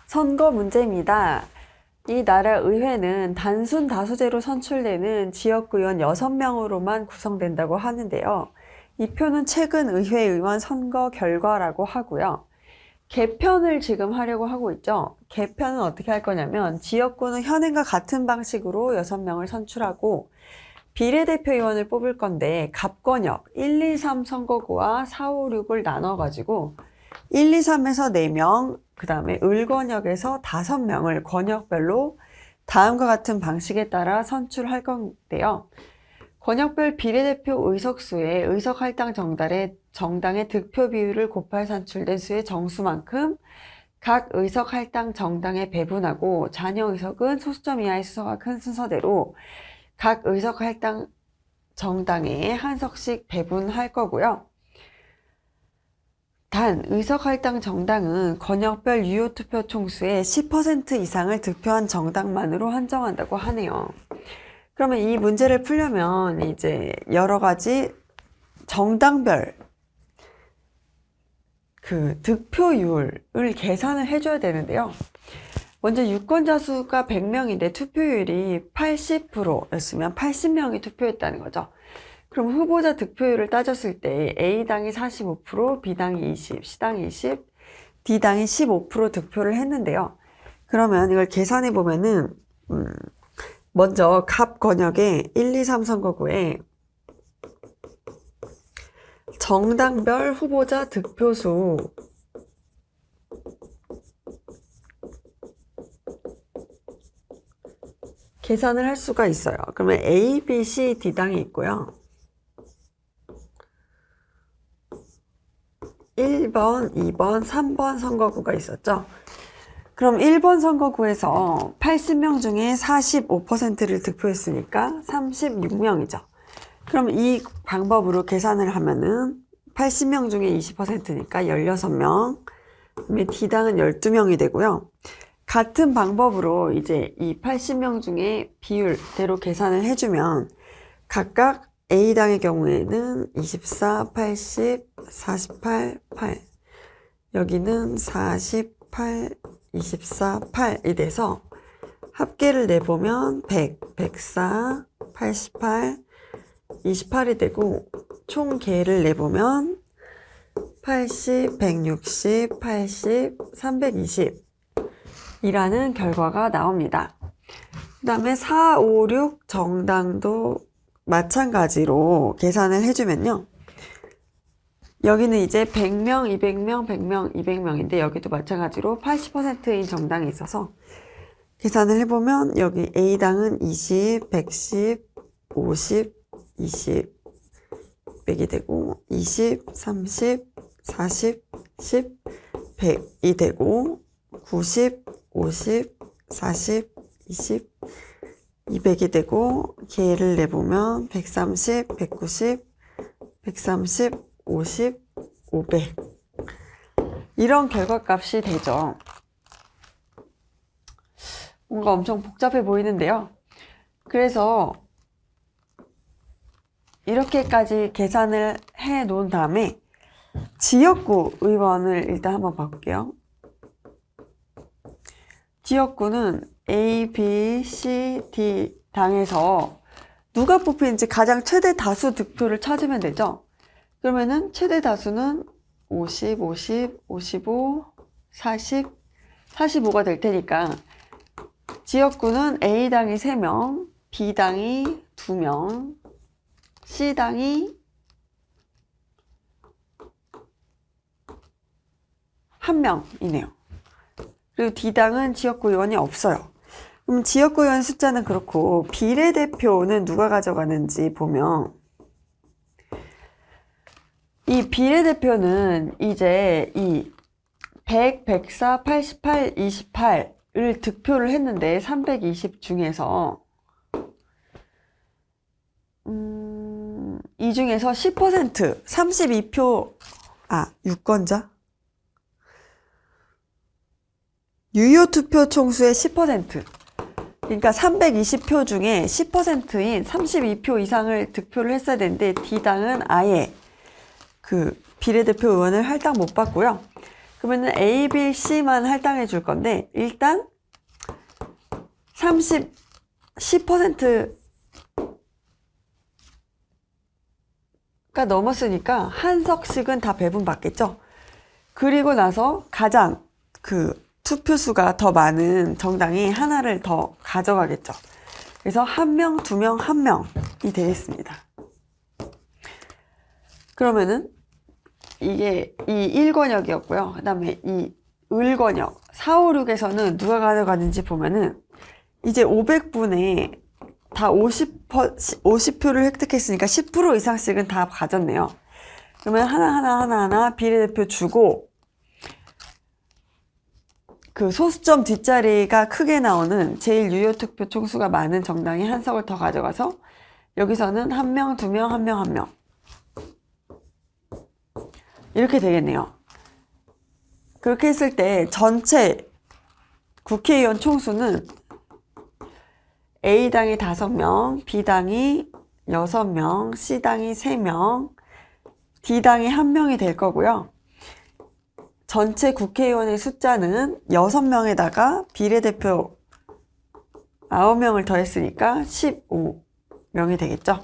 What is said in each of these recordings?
선거 문제입니다. 이 나라 의회는 단순 다수제로 선출되는 지역구의원 6명으로만 구성된다고 하는데요. 이 표는 최근 의회 의원 선거 결과라고 하고요. 개편을 지금 하려고 하고 있죠. 개편은 어떻게 할 거냐면 지역구는 현행과 같은 방식으로 6명을 선출하고 비례대표 의원을 뽑을 건데 갑권역 1, 2, 3 선거구와 4, 5, 6을 나눠가지고 1, 2, 3에서 4명, 그 다음에 을권역에서 5명을 권역별로 다음과 같은 방식에 따라 선출할 건데요. 권역별 비례대표 의석수에 의석 할당 정당의 득표 비율을 곱할 산출된 수의 정수만큼 각 의석 할당 정당에 배분하고 잔여 의석은 소수점 이하의 수가 큰 순서대로 각 의석 할당 정당에 한 석씩 배분할 거고요. 단 의석 할당 정당은 권역별 유효 투표 총수의 10% 이상을 득표한 정당만으로 한정한다고 하네요. 그러면 이 문제를 풀려면 이제 여러 가지 정당별 그 득표율을 계산을 해줘야 되는데요. 먼저 유권자 수가 100명인데 투표율이 80%였으면 80명이 투표했다는 거죠. 그럼 후보자 득표율을 따졌을 때 A당이 45%, B당이 20, C당이 20, D당이 15% 득표를 했는데요. 그러면 이걸 계산해 보면은 먼저 갑 권역의 1, 2, 3 선거구에 정당별 후보자 득표수 계산을 할 수가 있어요. 그러면 A, B, C, D당이 있고요. 1번, 2번, 3번 선거구가 있었죠. 그럼 1번 선거구에서 80명 중에 45%를 득표했으니까 36명이죠. 그럼 이 방법으로 계산을 하면은 80명 중에 20%니까 16명, 그다음에 D당은 12명이 되고요. 같은 방법으로 이제 이 80명 중에 비율대로 계산을 해주면 각각 A당의 경우에는 24, 80, 48, 8 여기는 48, 24, 8이 돼서 합계를 내보면 100, 104, 88, 28이 되고 총 계를 내보면 80, 160, 80, 320 이라는 결과가 나옵니다. 그 다음에 4, 5, 6 정당도 마찬가지로 계산을 해주면요. 여기는 이제 100명, 200명, 100명, 200명인데 여기도 마찬가지로 80%인 정당이 있어서 계산을 해보면 여기 A당은 20, 110, 50, 20, 100이 되고 20, 30, 40, 10, 100이 되고 90, 50, 40, 20, 200이 되고 계를 내보면 130, 190, 130, 50, 500 이런 결과값이 되죠. 뭔가 엄청 복잡해 보이는데요. 그래서 이렇게까지 계산을 해 놓은 다음에 지역구 의원을 일단 한번 봐볼게요. 지역구는 A, B, C, D 당에서 누가 뽑히는지 가장 최대 다수 득표를 찾으면 되죠. 그러면은 최대 다수는 50, 50, 55, 40, 45가 될 테니까 지역구는 A당이 3명, B당이 2명, C당이 1명이네요. 그리고 D당은 지역구 의원이 없어요. 그럼 지역구 의원 숫자는 그렇고 비례대표는 누가 가져가는지 보면 이 비례대표는 이제 이 100, 104, 88, 28을 득표를 했는데 320 중에서 이 중에서 10% 32표 유권자 유효 투표 총수의 10% 그러니까 320표 중에 10%인 32표 이상을 득표를 했어야 되는데 D당은 아예 그 비례대표 의원을 할당 못 받고요. 그러면은 A, B, C만 할당해 줄 건데 일단 10%가 넘었으니까 한 석씩은 다 배분받겠죠. 그리고 나서 가장 그 투표수가 더 많은 정당이 하나를 더 가져가겠죠. 그래서 1명, 2명, 1명이 되겠습니다. 그러면은 이게 이 1권역이었고요. 그 다음에 이 을권역 4, 5, 6에서는 누가 가져가는지 보면은 이제 500분에 다 50표를 획득했으니까 10% 이상씩은 다 가졌네요. 그러면 하나 비례대표 주고 그 소수점 뒷자리가 크게 나오는 제일 유효 투표 총수가 많은 정당이 한 석을 더 가져가서 여기서는 1명, 2명, 1명, 1명 이렇게 되겠네요. 그렇게 했을 때 전체 국회의원 총수는 A당이 5명, B당이 6명, C당이 3명, D당이 1명이 될 거고요. 전체 국회의원의 숫자는 6명에다가 비례대표 9명을 더했으니까 15명이 되겠죠.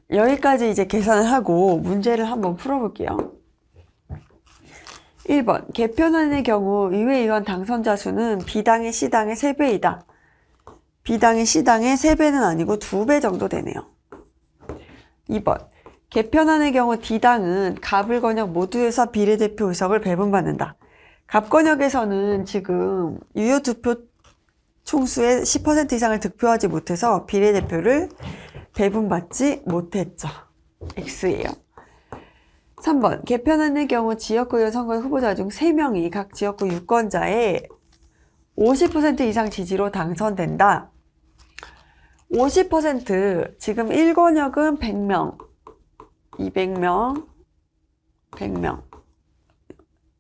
여기까지 이제 계산을 하고 문제를 한번 풀어볼게요. 1번 개편안의 경우 의회의원 당선자 수는 B당의 C당의 3배이다. B당의 C당의 3배는 아니고 2배 정도 되네요. 2번 개편안의 경우 D당은 갑을권역 모두에서 비례대표 의석을 배분받는다. 갑권역에서는 지금 유효 투표 총수의 10% 이상을 득표하지 못해서 비례대표를 배분받지 못했죠. X예요. 3번 개편안의 경우 지역구의원 선거의 후보자 중 3명이 각 지역구 유권자의 50% 이상 지지로 당선된다. 50% 지금 1권역은 100명, 200명, 100명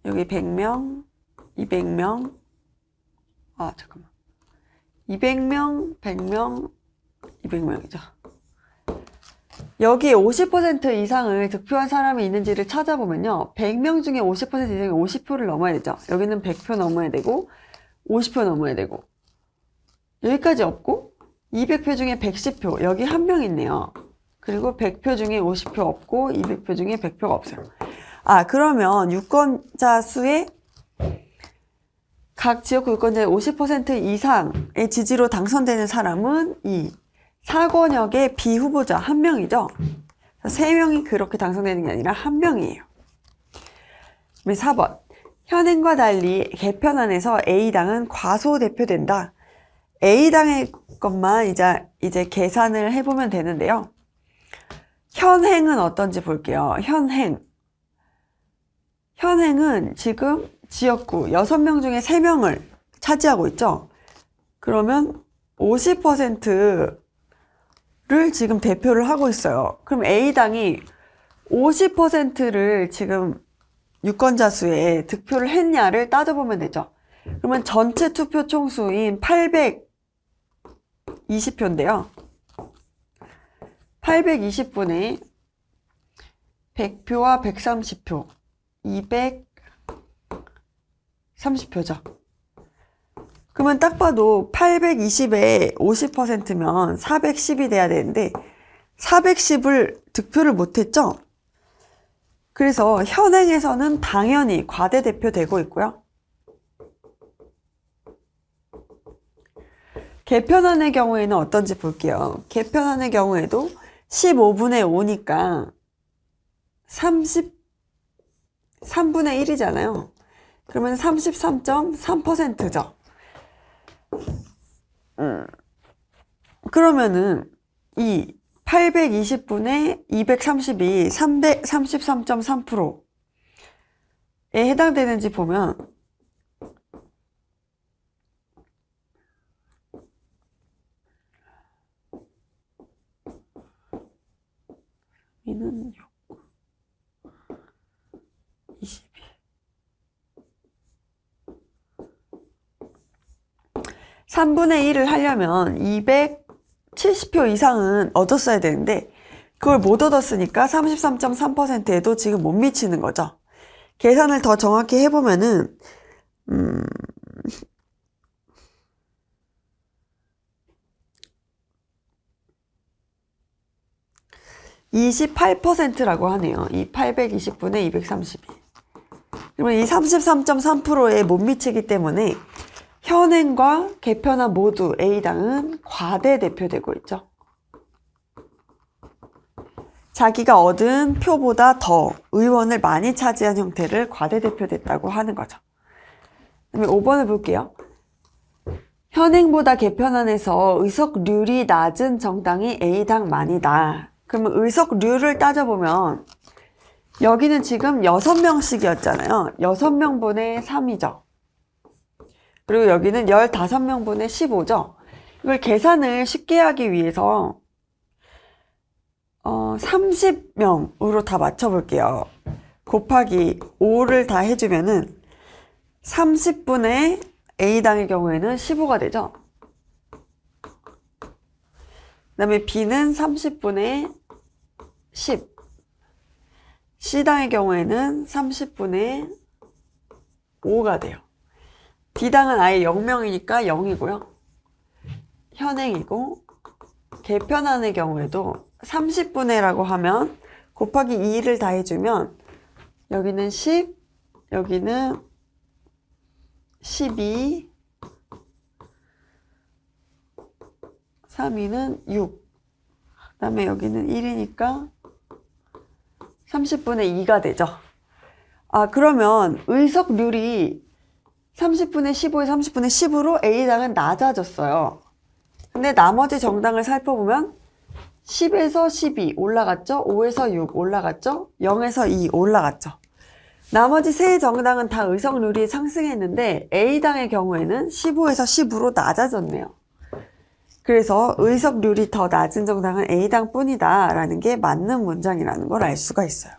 여기 100명, 200명 200명, 100명, 200명이죠. 여기 50% 이상을 득표한 사람이 있는지를 찾아보면요. 100명 중에 50% 이상이 50표를 넘어야 되죠. 여기는 100표 넘어야 되고 50표 넘어야 되고 여기까지 없고 200표 중에 110표 여기 1명 있네요. 그리고 100표 중에 50표 없고 200표 중에 100표가 없어요. 그러면 유권자 수의 각 지역구 유권자의 50% 이상의 지지로 당선되는 사람은 이 4권역의 비후보자 1명이죠. 3명이 그렇게 당선되는 게 아니라 1명이에요. 4번 현행과 달리 개편안에서 A당은 과소대표된다. A당의 것만 이제 계산을 해보면 되는데요. 현행은 어떤지 볼게요. 현행은 지금 지역구 6명 중에 3명을 차지하고 있죠. 그러면 50%를 지금 대표를 하고 있어요. 그럼 A당이 50%를 지금 유권자 수에 득표를 했냐를 따져보면 되죠. 그러면 전체 투표 총수인 820표인데요. 820분의 100표와 130표, 230표죠. 그러면 딱 봐도 820에 50%면 410이 돼야 되는데 410을 득표를 못했죠. 그래서 현행에서는 당연히 과대대표 되고 있고요. 개편안의 경우에는 어떤지 볼게요. 개편안의 경우에도 15분의 5니까 3분의 1이잖아요. 그러면 33.3%죠. 그러면은 이 820분의 230이 333.3%에 해당되는지 보면 이는 22 3분의 1을 하려면 270표 이상은 얻었어야 되는데 그걸 못 얻었으니까 33.3%에도 지금 못 미치는 거죠. 계산을 더 정확히 해보면은 28%라고 하네요. 이 820분의 232. 그러면 이 33.3%에 못 미치기 때문에 현행과 개편안 모두 A당은 과대대표되고 있죠. 자기가 얻은 표보다 더 의원을 많이 차지한 형태를 과대대표됐다고 하는 거죠. 그다음에 5번을 볼게요. 현행보다 개편안에서 의석률이 낮은 정당이 A당만이다. 그러면 의석률을 따져보면 여기는 지금 6명씩이었잖아요. 6명분의 3이죠. 그리고 여기는 15명분의 15죠. 이걸 계산을 쉽게 하기 위해서 30명으로 다 맞춰볼게요. 곱하기 5를 다 해주면은 30분의 A당의 경우에는 15가 되죠. 그 다음에 B는 30분의 10. C당의 경우에는 30분의 5가 돼요. D당은 아예 0명이니까 0이고요. 현행이고 개편안의 경우에도 30분의라고 하면 곱하기 2를 다 해주면 여기는 10, 여기는 12, 3위는 6, 그 다음에 여기는 1이니까 30분의 2가 되죠. 그러면 의석률이 30분의 15에 30분의 10으로 A당은 낮아졌어요. 근데 나머지 정당을 살펴보면 10에서 12 올라갔죠? 5에서 6 올라갔죠? 0에서 2 올라갔죠? 나머지 세 정당은 다 의석률이 상승했는데 A당의 경우에는 15에서 10으로 낮아졌네요. 그래서 의석률이 더 낮은 정당은 A당 뿐이다 라는 게 맞는 문장이라는 걸 알 수가 있어요.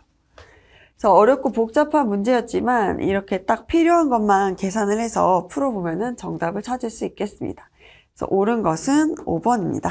그래서 어렵고 복잡한 문제였지만 이렇게 딱 필요한 것만 계산을 해서 풀어보면 정답을 찾을 수 있겠습니다. 그래서 옳은 것은 5번입니다.